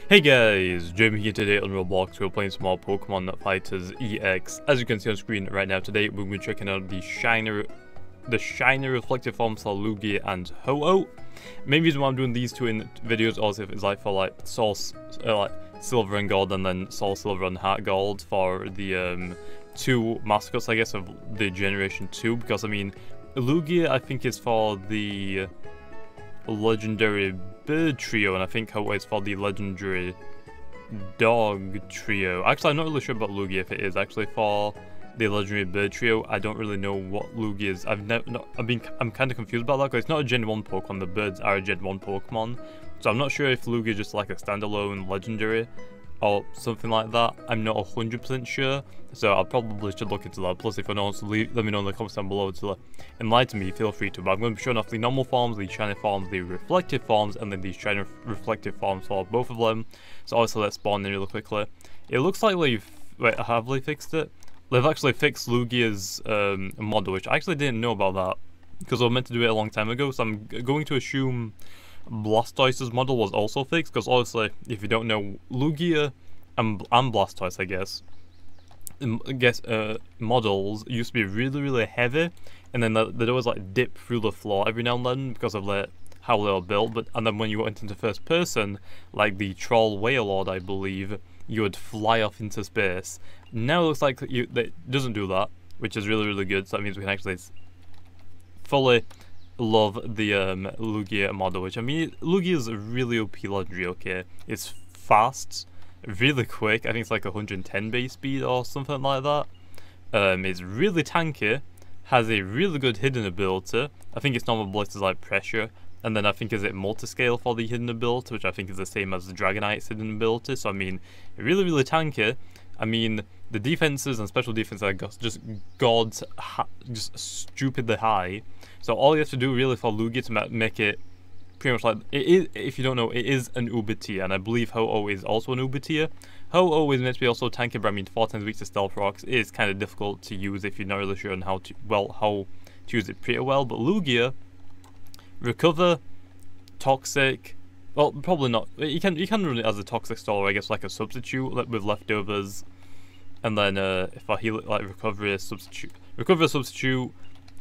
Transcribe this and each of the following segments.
Hey guys, Jamie here today on Roblox. We're playing some more Pokemon Fighters EX. As you can see on screen right now today, we're going to be checking out the shiner reflective forms for LUGIA and Ho-Oh. Main reason why I'm doing these two in videos also is like for like Source Silver and Gold, and then Soul Silver and Heart Gold for the two mascots, I guess, of the Generation 2, because I mean LUGIA I think is for the legendary bird trio, and I think Ho-Oh is for the legendary dog trio. Actually, I'm not really sure about LUGIA if it is actually for the legendary bird trio. I don't really know what LUGIA is. I'm kind of confused about that because it's not a Gen 1 Pokemon. The birds are a Gen 1 Pokemon, so I'm not sure if LUGIA is just like a standalone legendary or something like that. I'm not 100% sure, so I probably should look into that. Plus, if anyone wants to let me know in the comments down below to enlighten me, feel free to. But I'm going to be showing off the normal forms, the shiny forms, the reflective forms, and then the shiny reflective forms for both of them. So obviously let's spawn in really quickly. It looks like have they fixed it? They've actually fixed Lugia's model, which I actually didn't know about that, because I was meant to do it a long time ago, so I'm going to assume Blastoise's model was also fixed, because obviously, if you don't know, Lugia and Blastoise, I guess, models used to be really heavy, and then they'd always like dip through the floor every now and then because of how they were built. And then when you went into first person, like the Troll Wailord, I believe, you would fly off into space. Now it looks like it doesn't do that, which is really good. So that means we can actually fully love the Lugia model, which I mean, Lugia is a really OP legendary, okay? It's fast, really quick. I think it's like 110 base speed or something like that. It's really tanky, has a really good hidden ability. I think its normal ability is like pressure, and then I think is it multi-scale for the hidden ability, which I think is the same as the Dragonite's hidden ability. So I mean, really tanky. I mean, the defenses and special defenses are just just stupidly high. So all you have to do really for Lugia to make it pretty much like it is. If you don't know, it is an Uber tier, and I believe Ho-Oh is also an Uber tier. Ho-Oh is meant to be also tanky, but I mean 4 times weak to Stealth Rocks is kind of difficult to use if you're not really sure on how to use it pretty well. But Lugia, Recover, Toxic. Well, probably not. You can run it as a Toxic Staller, I guess, like a substitute with leftovers, and then if I heal it like recovery substitute,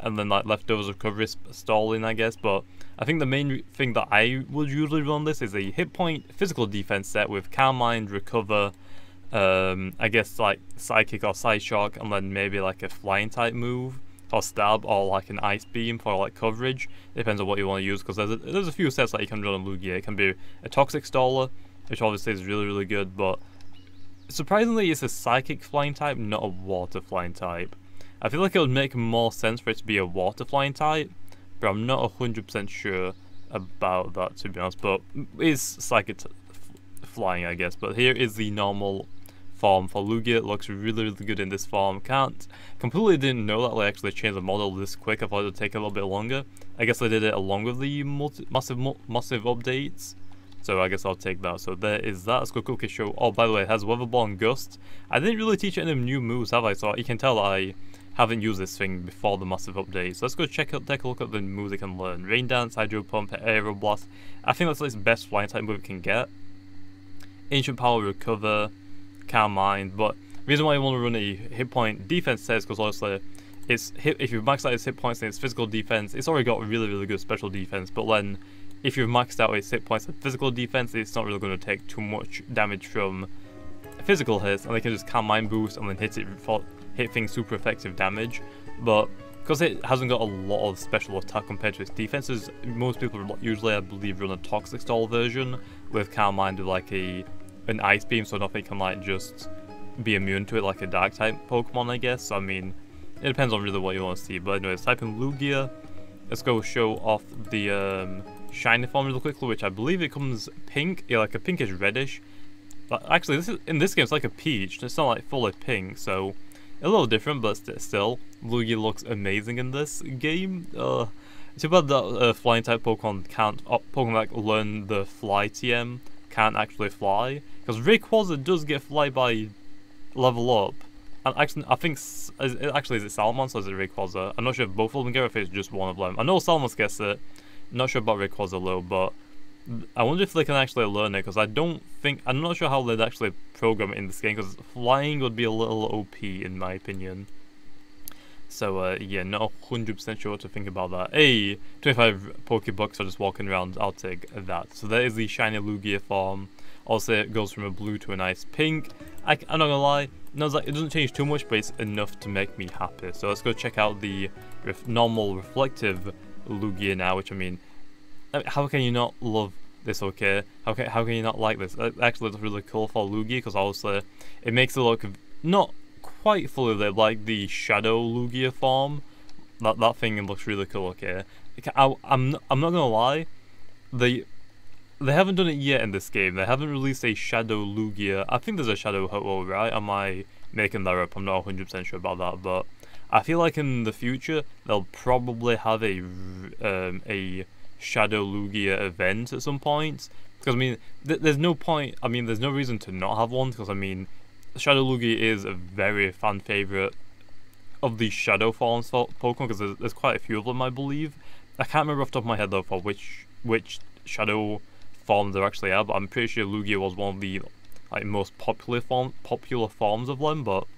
and then like leftovers recovery stalling, I guess. But I think the main thing that I would usually run this is a hit point physical defense set with Calm Mind, Recover, I guess like Psychic or Side Shock, and then maybe like a flying type move or Stab, or like an Ice Beam for like coverage. Depends on what you want to use, because there's a few sets that you can run on Lugia. It can be a Toxic Staller, which obviously is really good, but surprisingly it's a Psychic flying type, not a Water flying type. I feel like it would make more sense for it to be a Water flying type, but I'm not 100% sure about that, to be honest. But it's Psychic flying, I guess. But here is the normal form for Lugia. It looks really good in this form. Completely didn't know that they actually changed the model this quick. I thought it would take a little bit longer. I guess they did it along with the massive updates, so I guess I'll take that. So there is that. Let's go quickly show. Oh, by the way, it has Weather Ball and Gust. I didn't really teach any new moves, have I? So you can tell that I haven't used this thing before the massive update. So let's go take a look at the moves it can learn. Rain Dance, Hydro Pump, Aero Blast. I think that's its best flying type move it can get. Ancient Power, Recover, Calm Mind. But the reason why you want to run a hit point defense set is because obviously if you've maxed out its hit points and its physical defense, it's already got really good special defense. But then if you've maxed out its hit points and physical defense, it's not really going to take too much damage from physical hits, and they can just Calm Mind boost and then hit things super effective damage. But because it hasn't got a lot of special attack compared to its defenses, most people usually, I believe, run a Toxic Stall version with Calm Mind with like an Ice Beam, so nothing can like just be immune to it like a Dark type Pokemon, I guess. So, I mean, it depends on really what you want to see. But anyways, type in Lugia. Let's go show off the shiny form really quickly, which I believe it comes pink, yeah, like a pinkish reddish. But actually, in this game it's like a peach. It's not like fully pink, so a little different, but still, Lugia looks amazing in this game. Too bad that flying type Pokemon can't, Pokemon like learn the Fly TM can't actually fly, because Rayquaza does get fly by level up. And actually, I think is it Salamence or is it Rayquaza? I'm not sure if both of them get it, or if it's just one of them. I know Salamence gets it. I'm not sure about Rayquaza though, but I wonder if they can actually learn it, because I'm not sure how they'd actually program it in this game, because flying would be a little OP in my opinion. So yeah, not 100% sure what to think about that. Hey, 25 Pokebucks are just walking around, I'll take that. So that is the shiny Lugia form. Also, it goes from a blue to a nice pink. I'm not gonna lie, no, it doesn't change too much, but it's enough to make me happy. So let's go check out the normal reflective Lugia now, which I mean, how can you not love this, okay? How can you not like this? It actually looks really cool for Lugia, because obviously it makes it look not quite fully lit, like the Shadow Lugia form. That thing looks really cool, okay? I'm not gonna lie, they haven't done it yet in this game. They haven't released a Shadow Lugia. I think there's a Shadow Ho-Oh, right? Am I making that up? I'm not 100% sure about that, but I feel like in the future they'll probably have a Shadow Lugia event at some point. Because I mean, there's no point. I mean, there's no reason to not have one. Because I mean, Shadow Lugia is a very fan favorite of the Shadow forms for Pokemon. Because there's quite a few of them, I believe. I can't remember off the top of my head though for which Shadow forms there actually are, but I'm pretty sure Lugia was one of the like most popular forms of them. But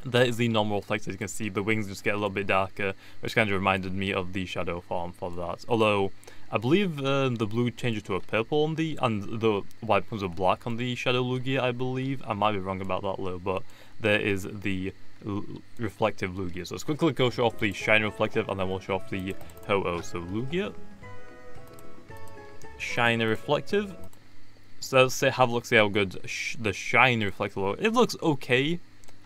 that is the normal reflector. As you can see, the wings just get a little bit darker, which kind of reminded me of the Shadow form for that. Although I believe the blue changes to a purple on and the white becomes a black on the Shadow Lugia, I believe. I might be wrong about that though, but there is the reflective Lugia. So let's quickly go show off the shiny reflective, and then we'll show off the Ho-Oh. So Lugia, shiny reflective. So let's have a look, see how good the shiny reflective looks. It looks okay,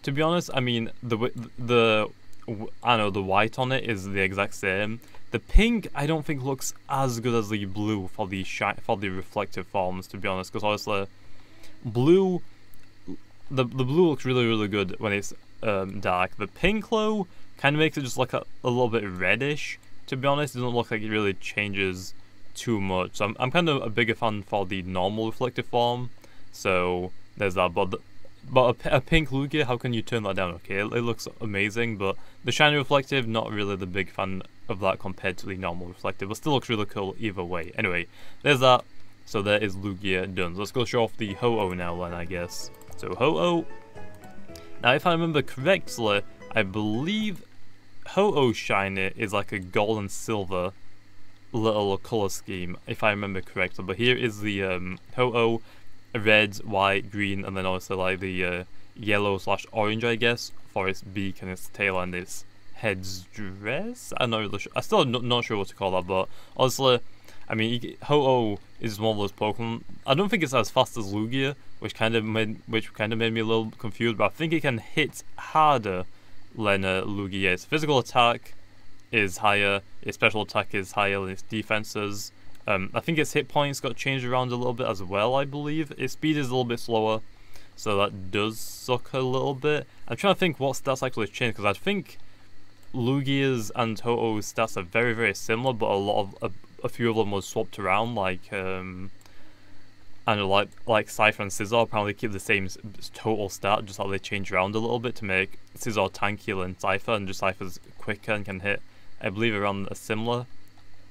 to be honest. I mean, the white on it is the exact same. The pink I don't think looks as good as the blue for the reflective forms, to be honest, because honestly, blue, the blue looks really good when it's dark. The pink though kind of makes it just like a little bit reddish, to be honest. It doesn't look like it really changes too much. So I'm kind of a bigger fan for the normal reflective form, so there's that. But a pink Lugia, how can you turn that down? Okay, it looks amazing, but the shiny reflective, not really the big fan of that compared to the normal reflective, but still looks really cool either way. Anyway, there's that. So there is Lugia done. So let's go show off the Ho-Oh now then, I guess. So Ho-Oh, now if I remember correctly, I believe Ho-Oh shiny is like a gold and silver little color scheme, if I remember correctly. But here is the Ho-Oh, red, white, green, and then also like the yellow/orange, I guess, for its beak and its tail and its head's dress. I'm not really sure. I'm still not sure what to call that, but honestly, I mean, Ho-Oh is one of those Pokemon. I don't think it's as fast as Lugia, which kind of made me a little confused. But I think it can hit harder than Lugia. Its physical attack is higher, its special attack is higher than its defenses. I think its hit points got changed around a little bit as well, I believe. Its speed is a little bit slower, so that does suck a little bit. I'm trying to think what stats actually changed, because I think Lugia's and Ho-Oh's stats are very similar, but a few of them was swapped around, like like Cypher and Scizor apparently keep the same total stat, just like they change around a little bit to make Scizor tankier than Cypher, and just Cypher's quicker and can hit, I believe, around a similar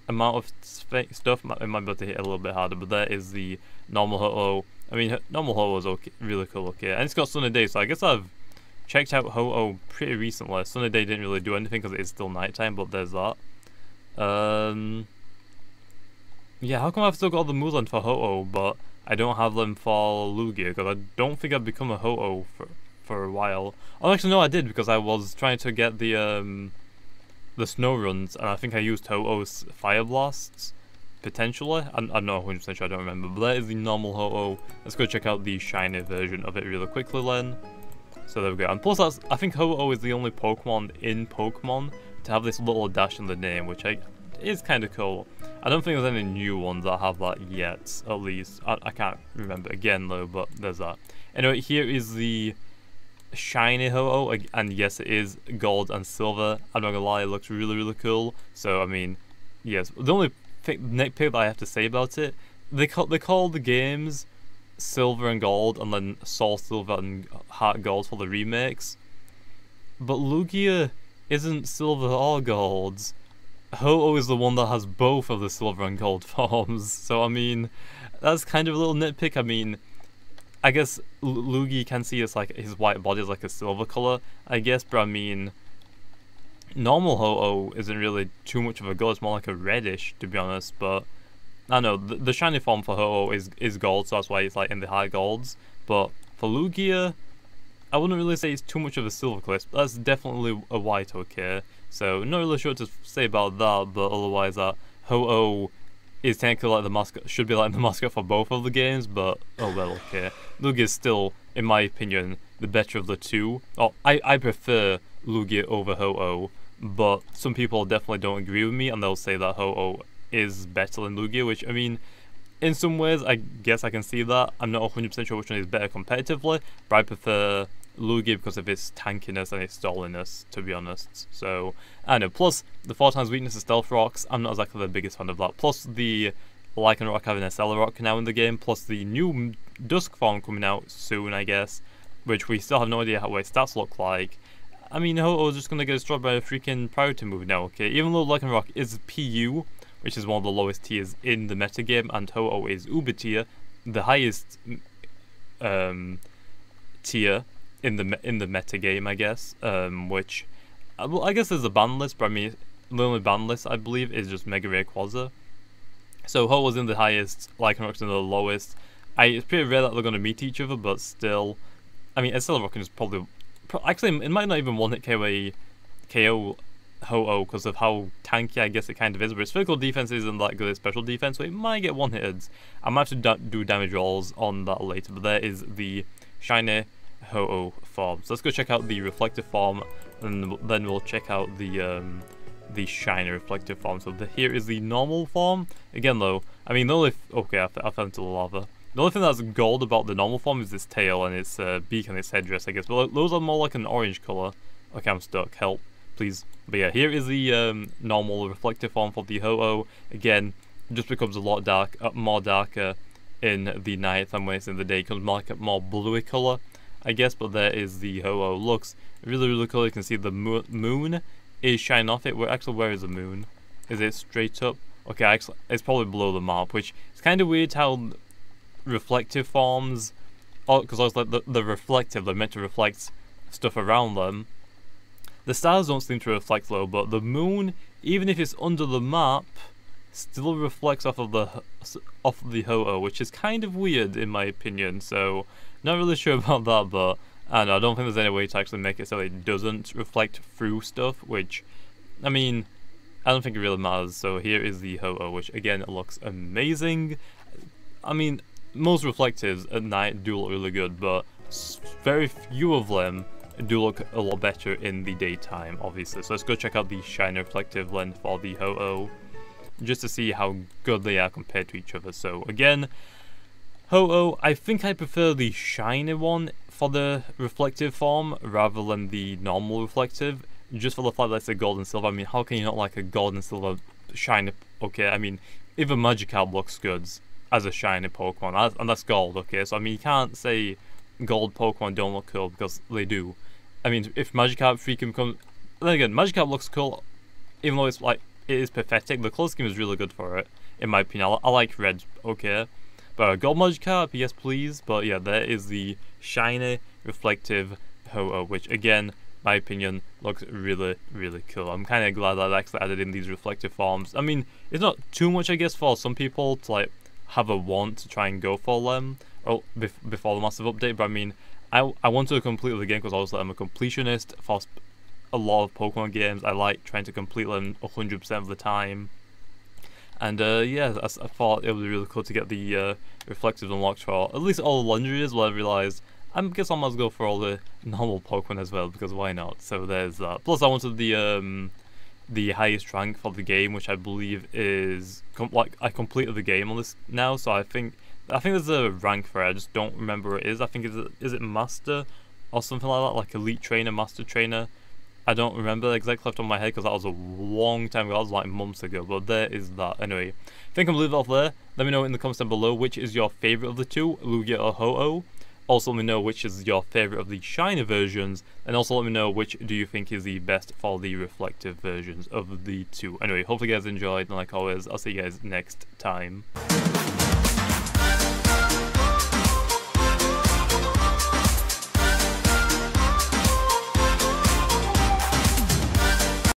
amount of stuff. It might be able to hit a little bit harder, but there is the normal Ho-Oh. I mean, normal Ho-Oh is okay, really cool, okay, and it's got Sunny Day, so I guess I've checked out Ho-Oh pretty recently. Sunny Day didn't really do anything because it is still nighttime, but there's that. Yeah, how come I've still got all the moveland for Ho-Oh, but I don't have them for Lugia? Because I don't think I've become a Ho-Oh for a while. Oh, actually, no, I did, because I was trying to get the snow runs, and I think I used Ho-Oh's Fire Blasts, potentially. I'm not 100% sure, I don't remember, but that is the normal Ho-Oh. Let's go check out the shiny version of it really quickly then. So there we go, and plus I think Ho-Oh is the only Pokemon in Pokemon to have this little dash in the name, which is kind of cool. I don't think there's any new ones that have that yet, at least. I can't remember again though, but there's that. Anyway, here is the shiny Ho-Oh, and yes, it is gold and silver. I'm not gonna lie, it looks really cool. So I mean, yes, the only nitpick that I have to say about it, they call the games Silver and Gold, and then Soul Silver and Heart Gold for the remakes, but Lugia isn't Silver or Gold. Ho-Oh is the one that has both of the silver and gold forms. So I mean, that's kind of a little nitpick. I mean, I guess Lugia can see as like his white body is like a silver color, I guess, but I mean, normal Ho-Oh isn't really too much of a gold. It's more like a reddish, to be honest. But I don't know, the shiny form for Ho-Oh is gold, so that's why it's like in the high golds. But for Lugia, I wouldn't really say it's too much of a silver color. That's definitely a white, okay. So not really sure what to say about that, but otherwise that Ho-Oh is technically like the mascot, should be like the mascot for both of the games, but oh well, okay. Lugia is still, in my opinion, the better of the two. Oh, I prefer Lugia over Ho-Oh, but some people definitely don't agree with me, and they'll say that Ho-Oh is better than Lugia, which, I mean, in some ways, I guess I can see that. I'm not 100% sure which one is better competitively, but I prefer Lugia because of its tankiness and its stalliness, to be honest. So, I don't know. Plus, the 4x weakness of Stealth Rocks, I'm not exactly the biggest fan of that. Plus, the Lycan Rock having a Stellar Rock now in the game. Plus, the new Dusk form coming out soon, I guess, which we still have no idea what its stats look like. I mean, Ho-Oh is just going to get destroyed by a freaking priority move now, okay? Even though Lycan Rock is PU, which is one of the lowest tiers in the metagame, and Ho-Oh is Uber tier, the highest tier in the metagame, I guess. Which, well, I guess there's a ban list, but I mean, the only ban list I believe is just Mega Rare Quasar. So Ho-Oh's in the highest, Lycan Rock's in the lowest. It's pretty rare that they're going to meet each other, but still, I mean, Stellar Rock is probably, actually, it might not even one-hit KO Ho-Oh because of how tanky I guess it kind of is, but its physical defense isn't that good at special defense, so it might get one-hitted. I might have to do damage rolls on that later, but there is the shiny Ho-Oh form. So let's go check out the reflective form, and then we'll check out the shiny reflective form. So here is the normal form. Again though, I mean, the only, okay, I fell into the lava. The only thing that's gold about the normal form is its tail and its beak and its headdress, I guess, but those are more like an orange colour. Okay, I'm stuck, help, please. But yeah, here is the normal reflective form for the Ho-Oh. Again, it just becomes a lot more darker in the night than when it's in the day. It becomes more like a more bluey colour, I guess, but there is the Ho-Oh. Looks really, really cool. You can see the moon is shining off it. Where is the moon? Is it straight up? Okay, actually, it's probably below the map, which is kind of weird how reflective forms, because I was like the reflective, they're meant to reflect stuff around them. The stars don't seem to reflect though, but the moon, even if it's under the map, still reflects off of the Ho-Oh, which is kind of weird in my opinion. So not really sure about that, but I don't think there's any way to actually make it so it doesn't reflect through stuff, which, I mean, I don't think it really matters. So here is the Ho-Oh, which again, it looks amazing. I mean, most reflectives at night do look really good, but very few of them do look a lot better in the daytime, obviously. So let's go check out the shiny reflective lens for the Ho-Oh, just to see how good they are compared to each other. So again, Ho-Oh, I think I prefer the shiny one for the reflective form rather than the normal reflective, just for the fact that it's a gold and silver. I mean, how can you not like a gold and silver shiny? Okay, I mean, even Magikarp looks good as a shiny Pokemon, and that's gold, okay? So I mean, you can't say gold Pokemon don't look cool, because they do. I mean, if Magikarp freaking becomes... Then again, Magikarp looks cool, even though it's like, it is pathetic. The color scheme is really good for it, in my opinion. I like red, okay? But gold Magikarp, yes please. But yeah, there is the shiny, reflective Ho-Oh, which again, my opinion, looks really, really cool. I'm kind of glad that I actually added in these reflective forms. I mean, it's not too much, I guess, for some people to like have a want to try and go for them before the massive update, but I mean, I wanted to complete the game because obviously I'm a completionist for a lot of Pokemon games. I like trying to complete them 100% of the time. And yeah, I thought it would be really cool to get the reflectives unlocked for at least all the legendaries, but I realised I guess I must go for all the normal Pokemon as well, because why not? So there's that. Plus I wanted the highest rank for the game, which I believe is I completed the game on this now, so I think there's a rank for it. I just don't remember what it is. I think is it Master or something like that, like Elite Trainer, Master Trainer. I don't remember exactly off the top of my head because that was a long time ago. That was like months ago. But there is that. Anyway, I think I'm leaving it off there. Let me know in the comments down below which is your favorite of the two, Lugia or Ho-Oh. Also let me know which is your favourite of the shiner versions, and also let me know which do you think is the best for the reflective versions of the two. Anyway, hopefully you guys enjoyed, and like always, I'll see you guys next time.